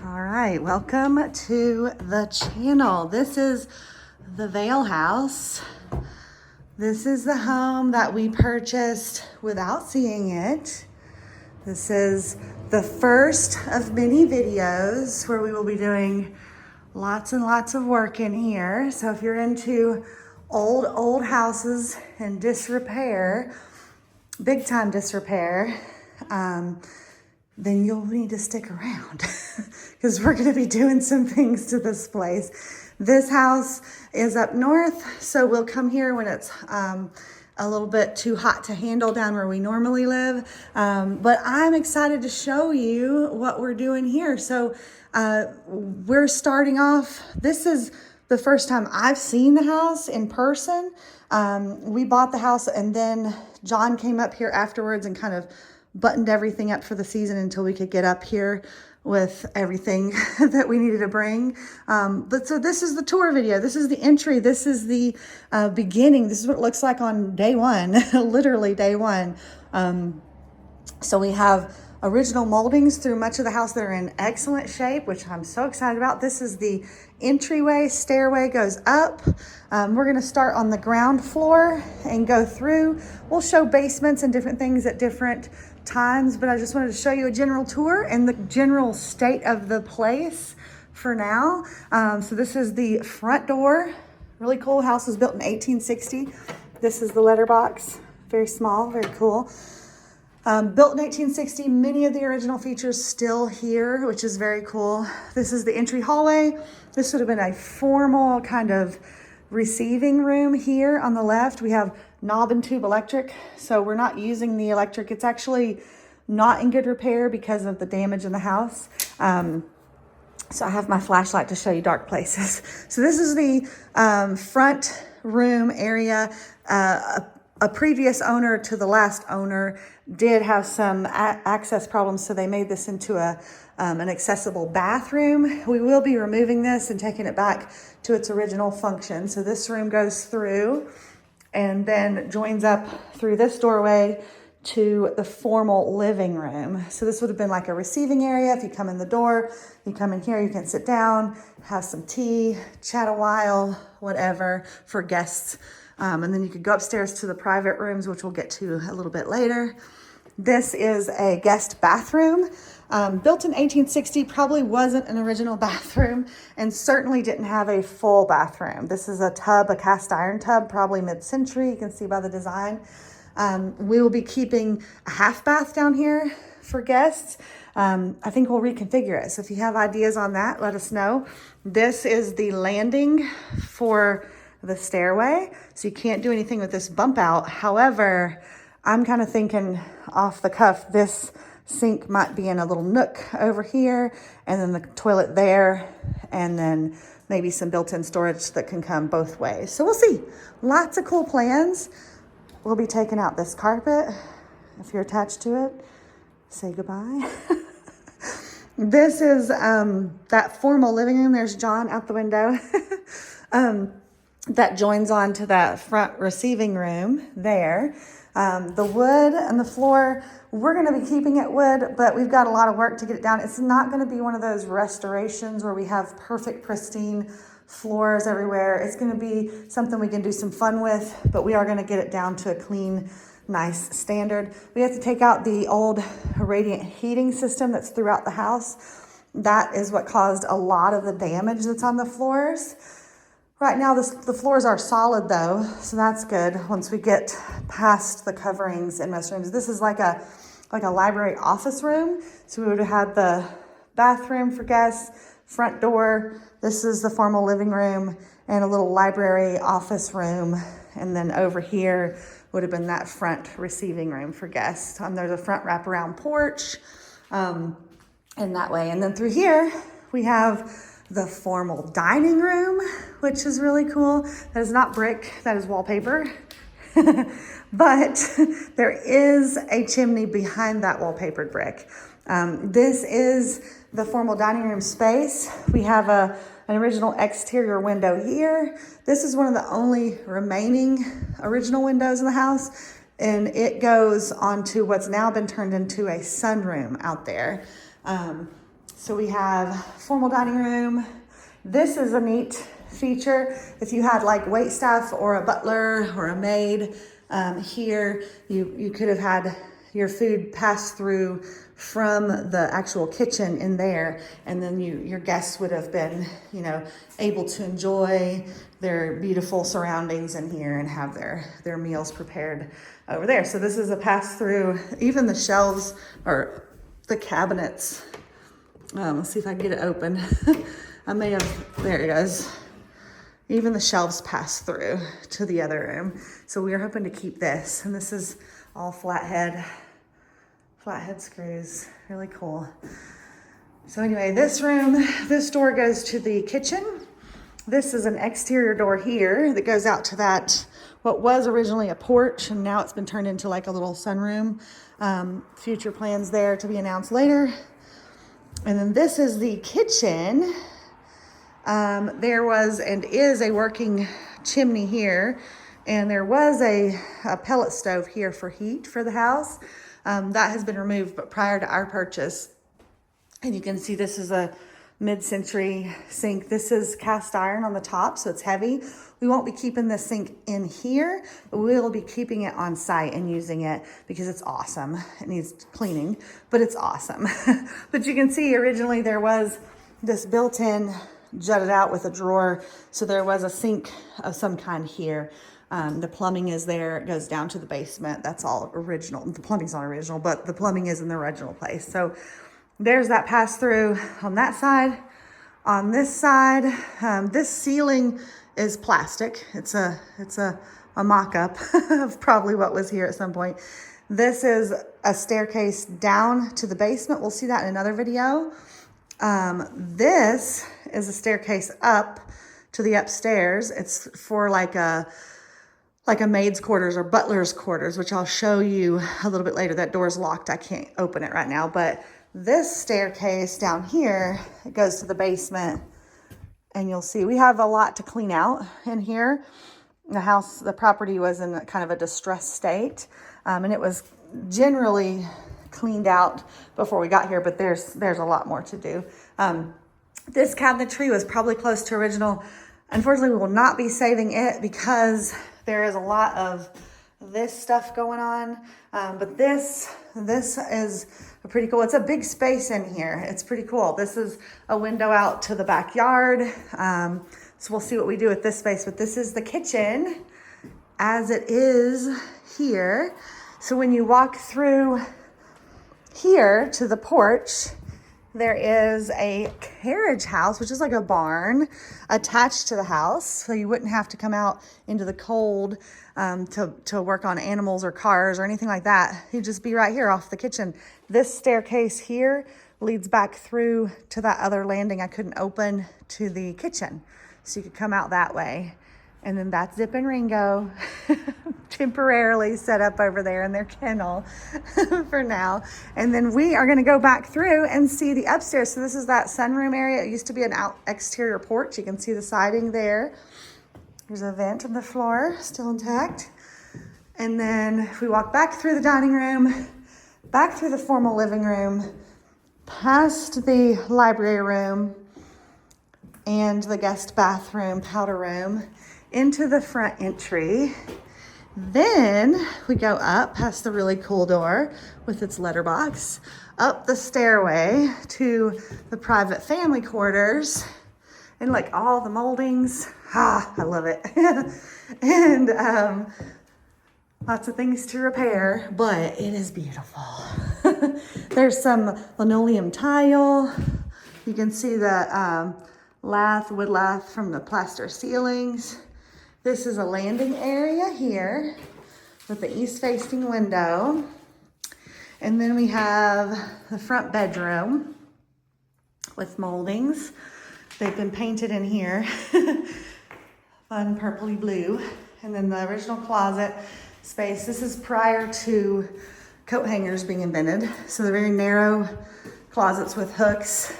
All right, welcome to the channel. This is the Victorian House. This is the home that we purchased without seeing it. This is the first of many videos where we will be doing lots and lots of work in here. So if you're into old houses and disrepair, big time disrepair, then you'll need to stick around because we're going to be doing some things to this place. This house is up north, so we'll come here when it's a little bit too hot to handle down where we normally live. But I'm excited to show you what we're doing here. So we're starting off. This is the first time I've seen the house in person. We bought the house and then John came up here afterwards and kind of buttoned everything up for the season until we could get up here with everything that we needed to bring. But so this is the tour video. This is the entry. This is the beginning. This is what it looks like on day one, literally day one. So we have original moldings through much of the house that are in excellent shape, which I'm so excited about. This is the entryway. Stairway goes up. We're going to start on the ground floor and go through. We'll show basements and different things at different times, but I just wanted to show you a general tour and the general state of the place for now. So this is the front door. Really cool. House was built in 1860. This is the letterbox. Very small, very cool. Built in 1860, many of the original features still here, which is very cool. This is the entry hallway. This would have been a formal kind of receiving room here on the left. We have knob and tube electric, so we're not using the electric. It's actually not in good repair because of the damage in the house. So I have my flashlight to show you dark places. So this is the front room area. A previous owner to the last owner did have some access problems, so they made this into an accessible bathroom. We will be removing this and taking it back to its original function. So this room goes through and then joins up through this doorway to the formal living room. So this would have been like a receiving area. If you come in the door, you come in here, you can sit down, have some tea, chat a while, whatever, for guests. And then you could go upstairs to the private rooms, which we'll get to a little bit later. This is a guest bathroom. Built in 1860, probably wasn't an original bathroom and certainly didn't have a full bathroom. This is a tub, a cast iron tub, probably mid-century. You can see by the design. We will be keeping a half bath down here for guests. I think we'll reconfigure it. So if you have ideas on that, let us know. This is the landing for the stairway, so you can't do anything with this bump out. However, I'm kind of thinking off the cuff, this sink might be in a little nook over here, and then the toilet there, and then maybe some built-in storage that can come both ways. So we'll see. Lots of cool plans. We'll be taking out this carpet. If you're attached to it, say goodbye. This is that formal living room. There's John out the window. That joins on to that front receiving room there. The wood and the floor, we're going to be keeping it wood, but we've got a lot of work to get it down. It's not going to be one of those restorations where we have perfect, pristine floors everywhere. It's going to be something we can do some fun with, but we are going to get it down to a clean, nice standard. We have to take out the old radiant heating system that's throughout the house. That is what caused a lot of the damage that's on the floors. Right now, the floors are solid though, so that's good once we get past the coverings in most rooms. This is like a library office room. So we would have had the bathroom for guests, front door. This is the formal living room and a little library office room. And then over here would have been that front receiving room for guests. There's a front wraparound porch in that way. And then through here, we have the formal dining room, which is really cool. That is not brick, that is wallpaper. But there is a chimney behind that wallpapered brick. This is the formal dining room space. We have an original exterior window here. This is one of the only remaining original windows in the house, and it goes onto what's now been turned into a sunroom out there. So we have formal dining room. This is a neat feature. If you had like wait staff or a butler or a maid here, you could have had your food pass through from the actual kitchen in there, and then your guests would have been, able to enjoy their beautiful surroundings in here and have their meals prepared over there. So this is a pass through. Even the shelves or the cabinets. Let's see if I can get it open. I may have, there it goes. Even the shelves pass through to the other room. So we are hoping to keep this, and this is all flathead screws, really cool. So anyway, this door goes to the kitchen. This is an exterior door here that goes out to that, what was originally a porch, and now it's been turned into like a little sunroom. Future plans there to be announced later. And then this is the kitchen. There was and is a working chimney here, and there was a pellet stove here for heat for the house. That has been removed, but prior to our purchase, and you can see this is a mid-century sink. This is cast iron on the top, so it's heavy. We won't be keeping this sink in here, but we'll be keeping it on site and using it because it's awesome. It needs cleaning, but it's awesome. But you can see originally there was this built-in jutted out with a drawer, so there was a sink of some kind here. The plumbing is there. It goes down to the basement. That's all original. The plumbing's not original, but the plumbing is in the original place. So there's that pass through on that side. On this side, this ceiling is plastic. It's a mock-up of probably what was here at some point. This is a staircase down to the basement. We'll see that in another video. This is a staircase up to the upstairs. It's for like a maid's quarters or butler's quarters, which I'll show you a little bit later. That door's locked. I can't open it right now, but this staircase down here, it goes to the basement, and you'll see we have a lot to clean out in here. The property was in kind of a distressed state, and it was generally cleaned out before we got here, but there's a lot more to do. This cabinetry was probably close to original. Unfortunately, we will not be saving it because there is a lot of this stuff going on, but this is pretty cool. It's a big space in here. It's pretty cool. This is a window out to the backyard. So we'll see what we do with this space, but this is the kitchen as it is here. So when you walk through here to the porch, there is a carriage house, which is like a barn attached to the house. So you wouldn't have to come out into the cold to work on animals or cars or anything like that. You'd just be right here off the kitchen. This staircase here leads back through to that other landing I couldn't open to the kitchen. So you could come out that way. And then that's Zip and Ringo temporarily set up over there in their kennel for now. And then we are gonna go back through and see the upstairs. So this is that sunroom area. It used to be an exterior porch. You can see the siding there. There's a vent in the floor, still intact. And then if we walk back through the dining room, back through the formal living room, past the library room and the guest bathroom, powder room, into the front entry. Then we go up past the really cool door with its letterbox, up the stairway to the private family quarters, and like all the moldings. I love it. And lots of things to repair, but it is beautiful. There's some linoleum tile. You can see the wood lath from the plaster ceilings. This is a landing area here with the east-facing window. And then we have the front bedroom with moldings. They've been painted in here. Fun purpley blue. And then the original closet space. This is prior to coat hangers being invented. So they're very narrow closets with hooks.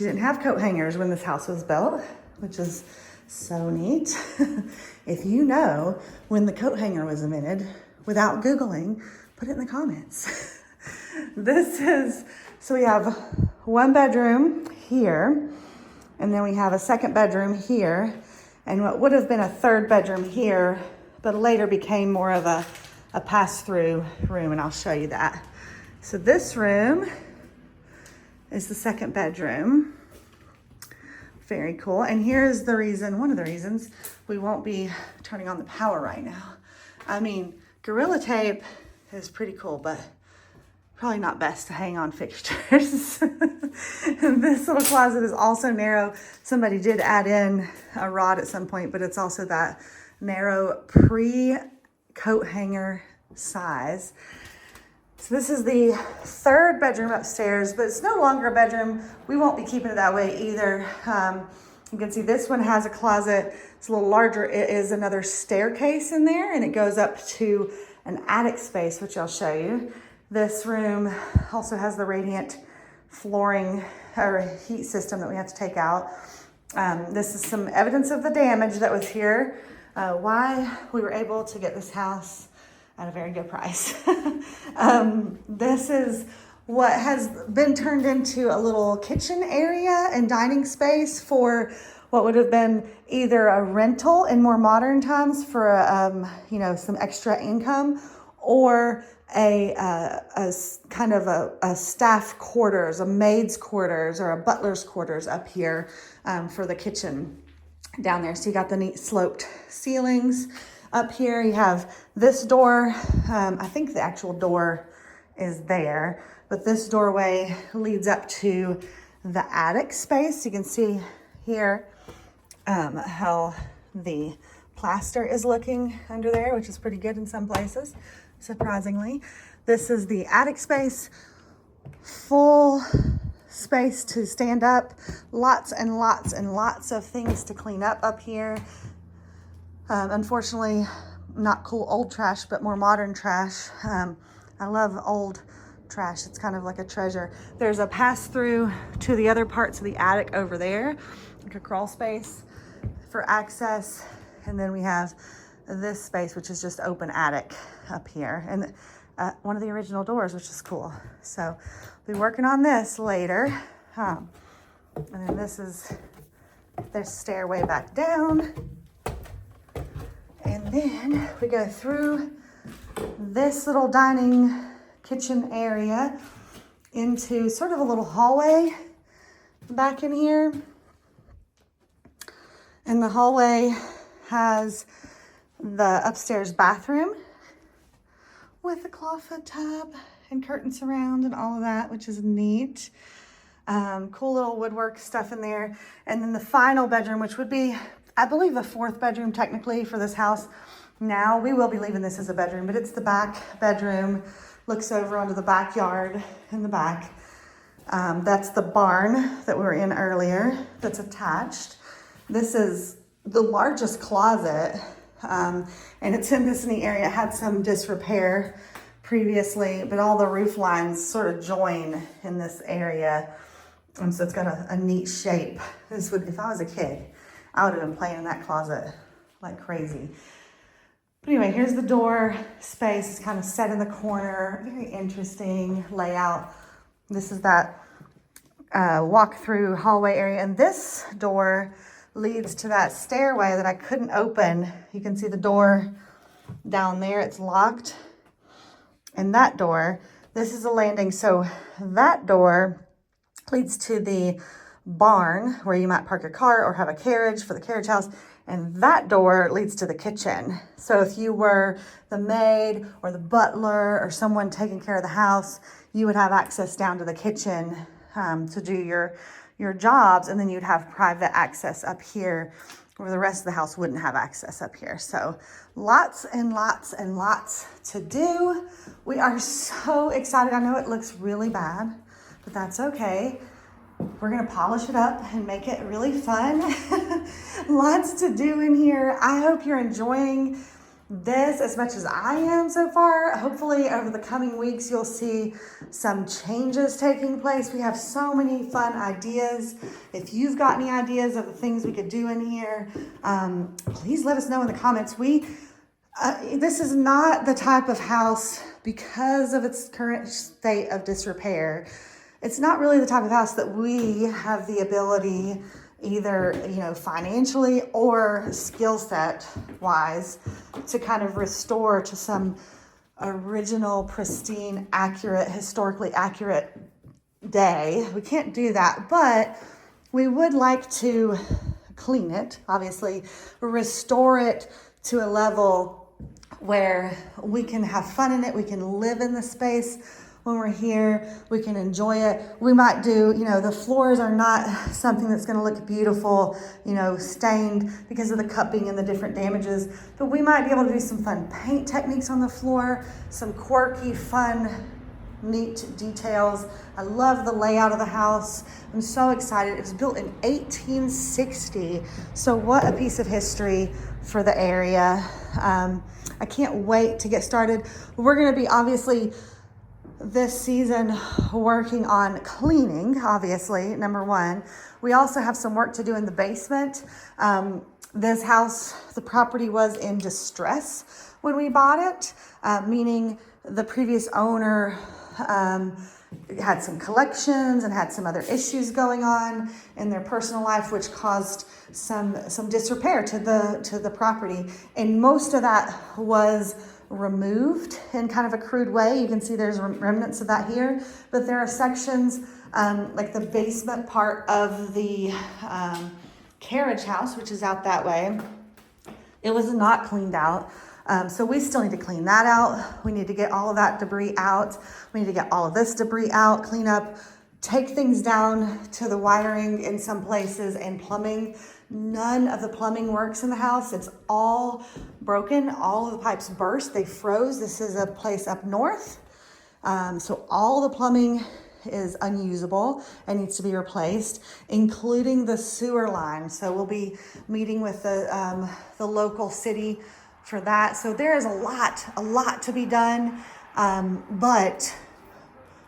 You didn't have coat hangers when this house was built, which is so neat. If you know when the coat hanger was invented without Googling, put it in the comments. So we have one bedroom here, and then we have a second bedroom here, and what would have been a third bedroom here, but later became more of a pass-through room, and I'll show you that. So this room is the second bedroom. Very cool. And here's the reason, one of the reasons we won't be turning on the power right now. I mean, Gorilla Tape is pretty cool, but probably not best to hang on fixtures. This little closet is also narrow. Somebody did add in a rod at some point, but it's also that narrow pre-coat hanger size. So this is the third bedroom upstairs, but it's no longer a bedroom. We won't be keeping it that way either. You can see this one has a closet. It's a little larger. It is another staircase in there, and it goes up to an attic space, which I'll show you. This room also has the radiant flooring or heat system that we have to take out. This is some evidence of the damage that was here. Why we were able to get this house at a very good price. This is what has been turned into a little kitchen area and dining space for what would have been either a rental in more modern times for you know, some extra income, or a kind of a staff quarters, a maid's quarters, or a butler's quarters up here for the kitchen down there. So you got the neat sloped ceilings. Up here you have this door. I think the actual door is there, but this doorway leads up to the attic space. You can see here how the plaster is looking under there, which is pretty good in some places, surprisingly. This is the attic space, full space to stand up, lots and lots and lots of things to clean up here. Unfortunately, not cool old trash, but more modern trash. I love old trash. It's kind of like a treasure. There's a pass through to the other parts of the attic over there, like a crawl space for access. And then we have this space, which is just open attic up here, and one of the original doors, which is cool. So I'll be working on this later. And then this is the stairway back down. And then we go through this little dining kitchen area into sort of a little hallway back in here. And the hallway has the upstairs bathroom with a clawfoot tub and curtains around and all of that, which is neat. Cool little woodwork stuff in there. And then the final bedroom, which would be, I believe, the fourth bedroom technically for this house. Now we will be leaving this as a bedroom, but it's the back bedroom, looks over onto the backyard in the back. That's the barn that we were in earlier that's attached. This is the largest closet, and it's in this neat area. It had some disrepair previously, but all the roof lines sort of join in this area. And so it's got a neat shape. This would, if I was a kid, I would have been playing in that closet like crazy. But anyway, here's the door space. It's kind of set in the corner. Very interesting layout. This is that walk-through hallway area. And this door leads to that stairway that I couldn't open. You can see the door down there. It's locked. And that door, this is a landing. So that door leads to the barn where you might park your car or have a carriage for the carriage house. And that door leads to the kitchen. So if you were the maid or the butler or someone taking care of the house, you would have access down to the kitchen to do your jobs. And then you'd have private access up here where the rest of the house wouldn't have access up here. So lots and lots and lots to do. We are so excited. I know it looks really bad, but that's okay. We're gonna polish it up and make it really fun. Lots to do in here. I hope you're enjoying this as much as I am so far. Hopefully over the coming weeks, you'll see some changes taking place. We have so many fun ideas. If you've got any ideas of the things we could do in here, please let us know in the comments. This is not the type of house, because of its current state of disrepair, it's not really the type of house that we have the ability, either, you know, financially or skill set wise, to kind of restore to some original, pristine, accurate, historically accurate day. We can't do that, but we would like to clean it, obviously, restore it to a level where we can have fun in it, we can live in the space when we're here, we can enjoy it. We might do, you know, the floors are not something that's gonna look beautiful, you know, stained because of the cupping and the different damages, but we might be able to do some fun paint techniques on the floor, some quirky, fun, neat details. I love the layout of the house. I'm so excited. It was built in 1860. So what a piece of history for the area. I can't wait to get started. We're gonna be obviously this season working on cleaning, obviously, number one. We also have some work to do in the basement. This house, the property was in distress when we bought it, meaning the previous owner had some collections and had some other issues going on in their personal life, which caused some disrepair to the property. And most of that was removed in kind of a crude way. You can see there's remnants of that here, but there are sections like the basement part of the carriage house, which is out that way. It was not cleaned out. So we still need to clean that out. We need to get all of that debris out. We need to get all of this debris out, clean up, take things down to the wiring in some places and plumbing. None of the plumbing works in the house. It's all broken. All of the pipes burst. They froze. This is a place up north. So all the plumbing is unusable and needs to be replaced, including the sewer line. So we'll be meeting with the local city for that. So there is a lot to be done. But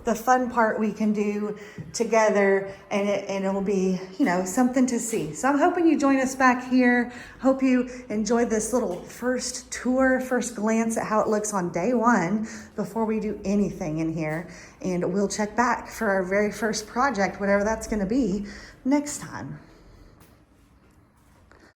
the fun part we can do together, and it'll be, you know, something to see. So I'm hoping you join us back here. Hope you enjoyed this little first tour, first glance at how it looks on day one before we do anything in here. And we'll check back for our very first project, whatever that's going to be, next time.